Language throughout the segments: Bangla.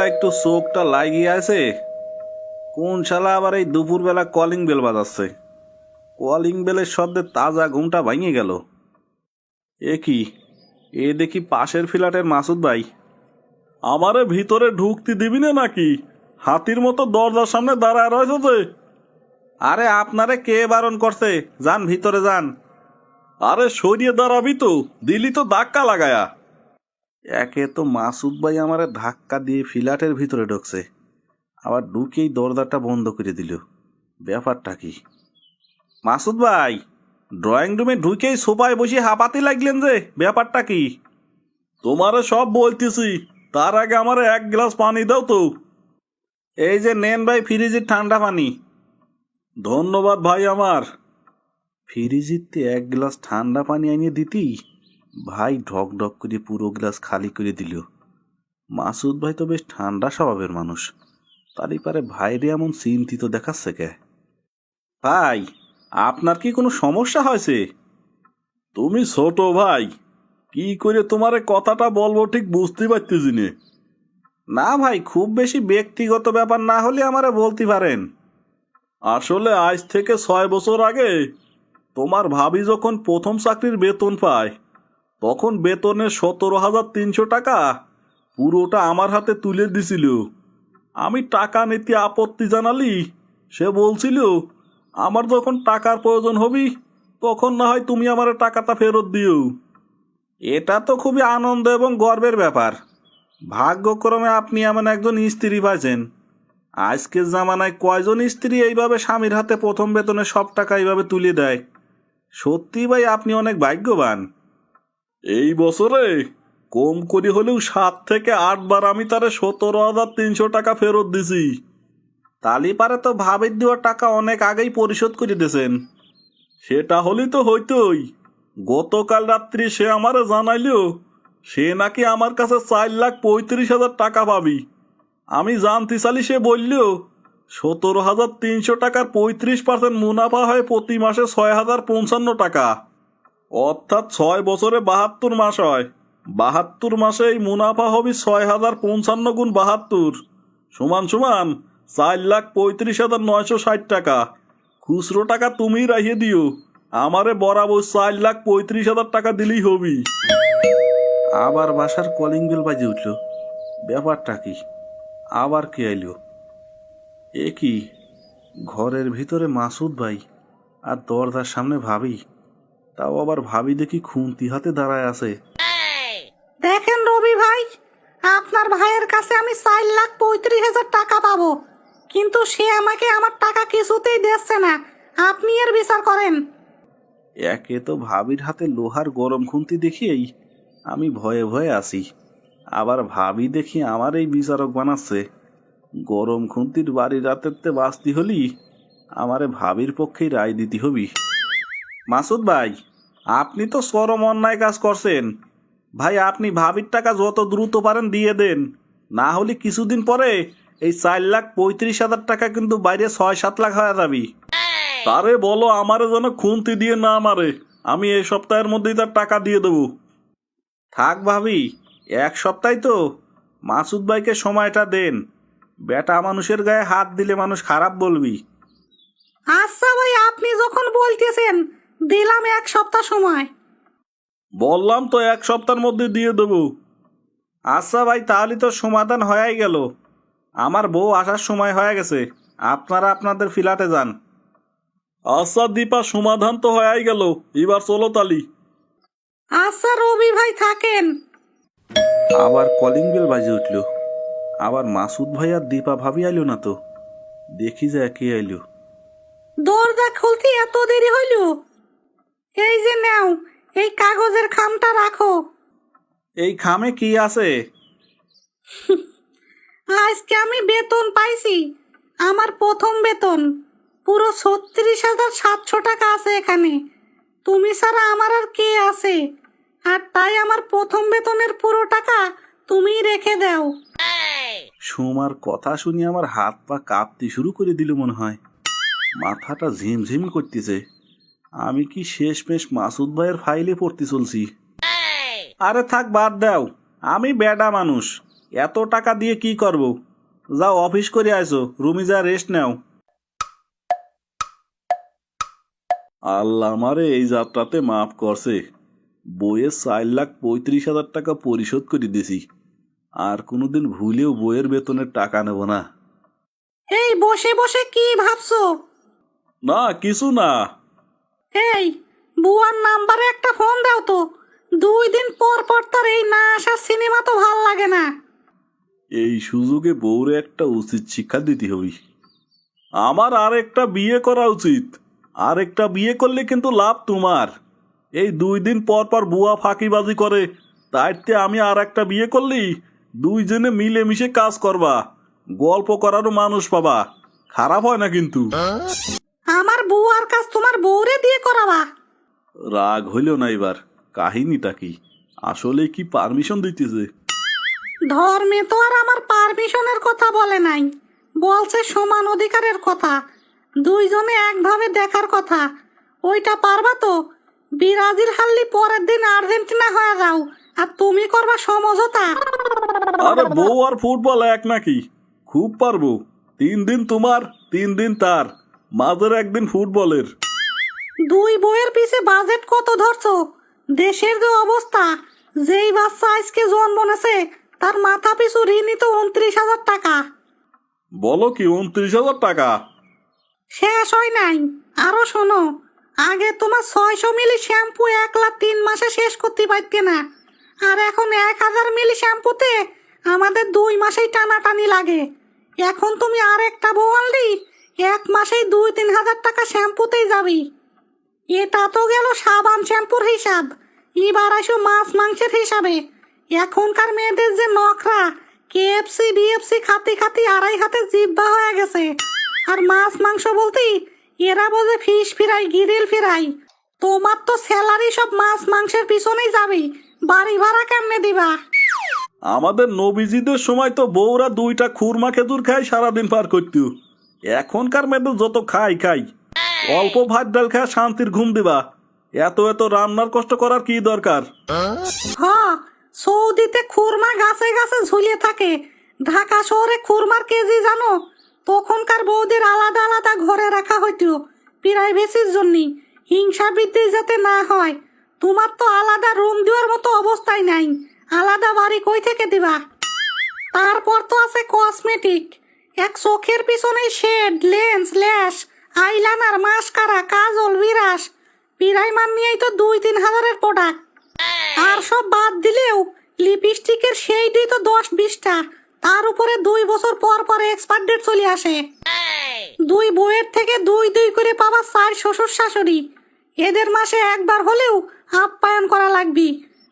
দুপুরবেলা একটু চোখটা লাগিয়ে আছে। কোন শালা আবার এই দুপুরবেলা কলিং বেল বাজাচ্ছে? কলিং বেলের শব্দে তাজা ঘুমটা ভাঙে গেল। এ কি, এ দেখি পাশের ফ্ল্যাটের মাসুদ ভাই। আমারে ভিতরে ঢুকতে দিবি না নাকি? হাতির মতো দরজার সামনে দাঁড়ায় রয়েছে যে। আরে আপনারে কে বারণ করছে? যান ভিতরে যান। আরে সরিয়ে দাঁড়াবি তো, দিলি তো ধাক্কা লাগায়া। একে তো মাসুদ ভাই আমারে ধাক্কা দিয়ে ফ্ল্যাটের ভিতরে ঢুকছে, আবার ঢুকেই দরজাটা বন্ধ করে দিল। ব্যাপারটা কি? মাসুদ ভাই, ড্রয়িং রুমে ঢুকেই সোফায় বসে হাঁপাতে লাগলেন যে, ব্যাপারটা কি? তোমারে সব বলতেছি, তার আগে আমারে এক গ্লাস পানি দাও তো। এই যে নেন ভাই ফ্রিজের ঠান্ডা পানি। ধন্যবাদ ভাই আমার। ফ্রিজিতে এক গ্লাস ঠান্ডা পানি আনিয়ে দিতি, ভাই ঢক ঢক করে পুরো গ্লাস খালি করে দিল। মাসুদ ভাই তো বেশ ঠান্ডা স্বভাবের মানুষ, তারই পারে ভাইরে এমন চিন্তিত দেখাচ্ছে কে? ভাই, আপনার কি কোনো সমস্যা হয়েছে? তুমি ছোট ভাই, কি করে তোমারে কথাটা বলবো ঠিক বুঝতে পারতেছি না। না ভাই, খুব বেশি ব্যক্তিগত ব্যাপার না হলে আমারে বলতে পারেন। আসলে আজ থেকে 6 বছর আগে তোমার ভাবি যখন প্রথম চাকরির বেতন পায়, তখন বেতনের 17,300 টাকা পুরোটা আমার হাতে তুলে দিছিল। আমি টাকা নিতে আপত্তি জানালি, সে বলছিল আমার যখন টাকার প্রয়োজন হবি তখন না হয় তুমি আমার টাকাটা ফেরত দিও। এটা তো খুবই আনন্দ এবং গর্বের ব্যাপার। ভাগ্যক্রমে আপনি এমন একজন স্ত্রী পাইছেন। আজকের জামানায় কয়জন স্ত্রী এইভাবে স্বামীর হাতে প্রথম বেতনে সব টাকা এইভাবে তুলে দেয়? সত্যি ভাই, আপনি অনেক ভাগ্যবান। এই বছরে কম করে হলেও 7 থেকে 8 বার আমি তারে 17,300 টাকা ফেরত দিছি। তালি পারে তো ভাবির দেওয়া টাকা অনেক আগেই পরিশোধ করে দিয়েছেন। সেটা হলেই তো হইতই। গতকাল রাত্রি সে আমারে জানাইলো সে নাকি আমার কাছে 4,35,000 টাকা পাবি। আমি জানতে চালি, সে বলল 17,300 টাকার 35% মুনাফা হয় প্রতি মাসে 6,055 টাকা। অর্থাৎ 6 বছরে 72 মাস হয়। 72 মাসে এই মুনাফা হবে 6,055 গুণ 72 সমান সমান 4,35,960 টাকা। খুচরো টাকা তুমি রাখিয়ে দিও, আমারে বরাবর 4,35,000 টাকা দিলেই হবি। আবার বাসার কলিং বেল বাজে উঠল। ব্যাপারটা কি? আবার কে এলো? এ কি, ঘরের ভিতরে মাসুদ ভাই আর দরজার সামনে ভাবি। তাও আবার ভাবি দেখি খুন্তি হাতে দাঁড়ায় আছে। দেখেন রবি ভাই, আপনার ভাইয়ের কাছে আমি 4,35,000 টাকা পাবো, কিন্তু সে আমাকে আমার টাকা কিছুতেই দিচ্ছে না। আপনি এর বিচার করেন। একে তো ভাবির হাতে লোহার গরম খুন্তি দেখিয়েই আমি ভয়ে ভয়ে আসি, আবার ভাবি দেখি আমার এই বিচারক বানাচ্ছে। গরম খুন্তির বাড়ি রাতেরতে বাঁচতি হলি আমারে ভাবির পক্ষেই রায় দিতে হবি। মাসুদ ভাই, আপনি তো চরম অন্যায় কাজ করছেন। ভাই, আপনি ভাবির টাকা যত দ্রুত পারেন দিয়ে দেন, না হলে কিছুদিন পরে এই 4,35,000 টাকা কিন্তু বাইরে 6-7 লাখ হয়ে যাবি। তারে বলো আমারে যেন খুন্তি দিয়ে না মারে, আমি এই সপ্তাহের মধ্যেই তার টাকা দিয়ে দেবো। থাক ভাবি, 1 সপ্তাহ তো, মাসুদ ভাইকে সময়টা দেন। বেটা মানুষের গায়ে হাত দিলে মানুষ খারাপ বলবি। আচ্ছা ভাই, আপনি যখন বলতেছেন দিলাম 1 সপ্তাহ সময়। বললাম তো 1 সপ্তাহের মধ্যে দিয়ে দেবো। আচ্ছা ভাই, তাহলে তো সমাধান হয়েই গেল। আমার বউ আসার সময় হয়ে গেছে, আপনারা আপনাদের ফ্ল্যাটে যান। আচ্ছা দীপা, সমাধান তো হয়েই গেল, এবার চলো তালি। আচ্ছা রবি ভাই, থাকেন। আবার কলিং বেল বাজে উঠল। আবার মাসুদ ভাই আর দীপা ভাবি আইলো না তো। দেখি যে কে আইলো। দরজা খুলতে এত দেরি হইল? এই যে নাও, এই কাগজের খামটা রাখো। এই খামে কি আছে? আজকে আমি বেতন পাইছি, আমার প্রথম বেতন। পুরো 36,700 টাকা আছে এখানে। তুমি ছাড়া আমার আর কে আছে? আর তাই আমার প্রথম বেতনের পুরো টাকা তুমি রেখে দাও। সোমার কথা শুনে আমার হাত পা কাঁপতে শুরু করে দিল মনে হয়। মাথাটা ঝিমঝিম করতেছে। আমি কি শেষমেশ মাসুদ ভাইয়ের ফাইলে পড়তে চলছি? আরে থাক, বাদ দাও। আমি বেডা মানুষ, এত টাকা দিয়ে কি করব? যাও অফিস করে আইসো, রুমে যা রেস্ট নাও। আল্লাহ আমারে এই যাত্রাতে মাফ করছে। বইয়ের 4,35,000 টাকা পরিশোধ করে দিছি। আর কোনোদিন ভুলেও বইয়ের বেতনের টাকা নেব না। এই বসে বসে কি ভাবছো? না কিছু না। এই বুয়ার নাম্বারে একটা ফোন দাও তো। 2 দিন পর পর তার এই না আসার সিনেমা তো ভাল লাগে না। এই সুযোগে বউরে একটা উচিত শিক্ষা দিতে হবে। আমার আর একটা বিয়ে করা উচিত। আর একটা বিয়ে করলে কিন্তু লাভ তোমার। এই 2 দিন পর পর বুয়া ফাঁকিবাজি করে, তাইতে আমি আর একটা বিয়ে করলি 2 জনে মিলেমিশে কাজ করবা, গল্প করারও মানুষ পাবা। খারাপ হয় না কিন্তু। আমার বুয়ার কাজ তোমার বউরে দিয়ে করাবা? রাগ হইল না এবার। কাহিনীটা কি? আসলে কি পারমিশন দিতেছে? ধর্মে তো আর আমার পারমিশনের কথা বলে নাই, বলছে সমান অধিকারের কথা, 2 জনে একভাবে দেখার কথা। ওইটা পারবা তো? ব্রাজিল হারলি পরের দিন আর্জেন্টিনা হয়ে যাও, আর তুমি করবা সমঝোতা। আরে বউ আর ফুটবল এক নাকি? খুব পারবো। 3 দিন তোমার, 3 দিন তার, মাঝের একদিন ফুটবলের। 2 বইয়ের পিছে বাজেট কত ধরছো? দেশের যে অবস্থা, যেই বাচ্চা আজকে জন্ম নেছে তার মাথা পিছু ঋণই তো 29,000 টাকা। বলো কি 29,000 টাকা? শেষ হয় নাই, আরো শোনো। আগে তোমার 600 মিলি শ্যাম্পু 1,03 মাসে শেষ করতে পারতে না, আর এখন 1,000 মিলি শ্যাম্পুতে আমাদের 2 মাসেই টানাটানি লাগে। এখন তুমি আর একটা বউ আনলি, 1 মাসেই 2-3 হাজার টাকা শ্যাম্পুতেই যাবি। এটা তো গেল সাবান শ্যাম্পুর হিসাব, এবার আসো মাছ মাংসের হিসাবে। এখনকার মেয়েদের যে নখরা, কেএফসি বিএফসি খাতি খাতি 2.5 হাতে জিব্বা হয়ে গেছে। আর মাছ মাংস বলতেই এরা বোঝে ফিশ ফ্রাই, গিরিল ফ্রাই। তোমার তো স্যালারি সব মাছ মাংসের পিছনেই যাবে, বাড়ি ভাড়া কেমনে দিবা? আমাদের নবীজিদের সময় তো বউরা 2টা খুরমা খেজুর খাই সারাদিন পার করত। এখনকার মেয়েদের যত খাই খাই, অল্প ভাত ডাল খায় শান্তির ঘুম দিবা। এত এত রান্নার কষ্ট করার কি দরকার? হ, সৌদিতে খুরমা গাছে গাছে ঝুলিয়ে থাকে। ঢাকা শহরে খুরমার কেজি জানো? তখনকার বৌদের আলাদা আলাদা ঘরে রাখা হইতো প্রাইভেসির জন্য, হিংসা বৃদ্ধি যাতে না হয়। তোমার তো আলাদা রুম দেওয়ার মতো অবস্থাই নাই, আলাদা বাড়ি কই থেকে দিবা? তারপর তো আছে কসমেটিক, এক চোখের পিছনে শেড, লেন্স, ল্যাশ, আইলাইনার, মাস্কারা, কাজল, বিরাস, পিরাইমান নিয়েই তো 2-3 হাজারের প্রোডাক্ট। আর সব বাদ দিলেও লিপস্টিকের শেডই তো 10-20টা। তার উপরে 2 বছর পর পর এক্সপায়ার ডেট চলে আসে। 2 বইয়ের থেকে 2 করে পাবা 4 শ্বশুর শাশুড়ি। এদের মাসে একবার হলেও আপ্যায়ন করা লাগবে।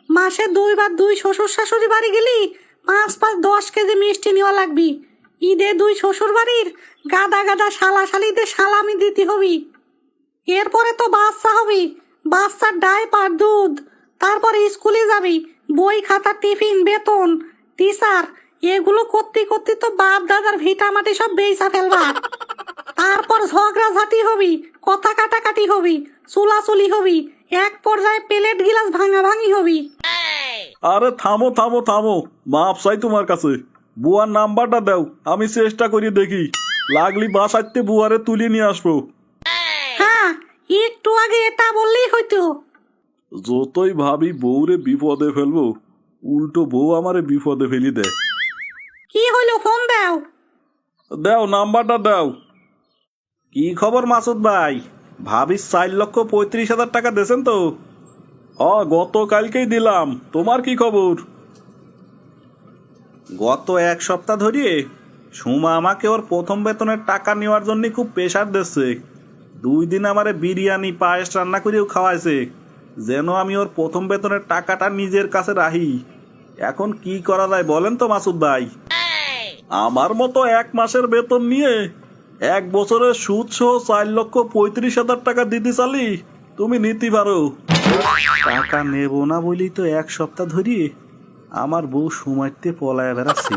মাসে 2 বার 2 শ্বশুর শাশুড়ি বাড়ি গেলি 5-5 10 কেজি মিষ্টি নেওয়া লাগবে। ঈদে 2 শ্বশুর বাড়ির গাদা গাদা শালা শালিদের সালামি দিতে হবে। এরপরে তো বাচ্চা হবে, বাচ্চার ডাইপার, দুধ, তারপরে স্কুলে যাবি, বই খাতা, টিফিন, বেতন, টিচার, এগুলো করতে করতে তো বাপ দাদার ভিটামাটি সব বেচা ফেলবা। তারপর ঝগড়াঝাটি হবি, কথা কাটাকাটি হবি, চুলাচুলি হবি, এক পর্যায়ে প্লেট গিলাস ভাঙাভাঙি হবি। আরে থামো থামো থামো, মাপ চাই তোমার কাছে। বুয়ার নাম্বারটা দাও, আমি চেষ্টা করি দেখি। লাগলি বাসাইতে বুয়ারে তুলে নিয়ে আসবো। হ্যাঁ, একটু আগে এটা বললেই হইতো। যতই ভাবি বউরে বিপদে ফেলবো, উল্টো বউ আমারে বিপদে ফেলি দেয়। কি হইলো, ফোন দাও। দাও, নাম্বারটা দাও। কি খবর মাসুদ ভাই? ভাবিস 4,35,000 টাকা দিয়েছেন তো? গতকালকেই দিলাম। তোমার কি খবর? গত 1 সপ্তাহ ধরিয়ে সুমা আমাকে ওর প্রথম বেতনের টাকা নেওয়ার জন্য খুব প্রেশার দিচ্ছে। 2 দিন আমারে বিরিয়ানি পায়েস রান্না করেও খাওয়াইছে, যেন আমি ওর প্রথম বেতনের টাকাটা নিজের কাছে রাখি। এখন কি করা যায় বলেন তো মাসুদ ভাই? আমার মতো 1 মাসের বেতন নিয়ে 1 বছরের সুদ সহ 4,35,000 টাকা দিতে চালি, তুমি নিতে পারো। টাকা নেব না বলি তো 1 সপ্তাহ ধরিয়ে আমার বউ সময়তে পলায় বেড়াচ্ছি।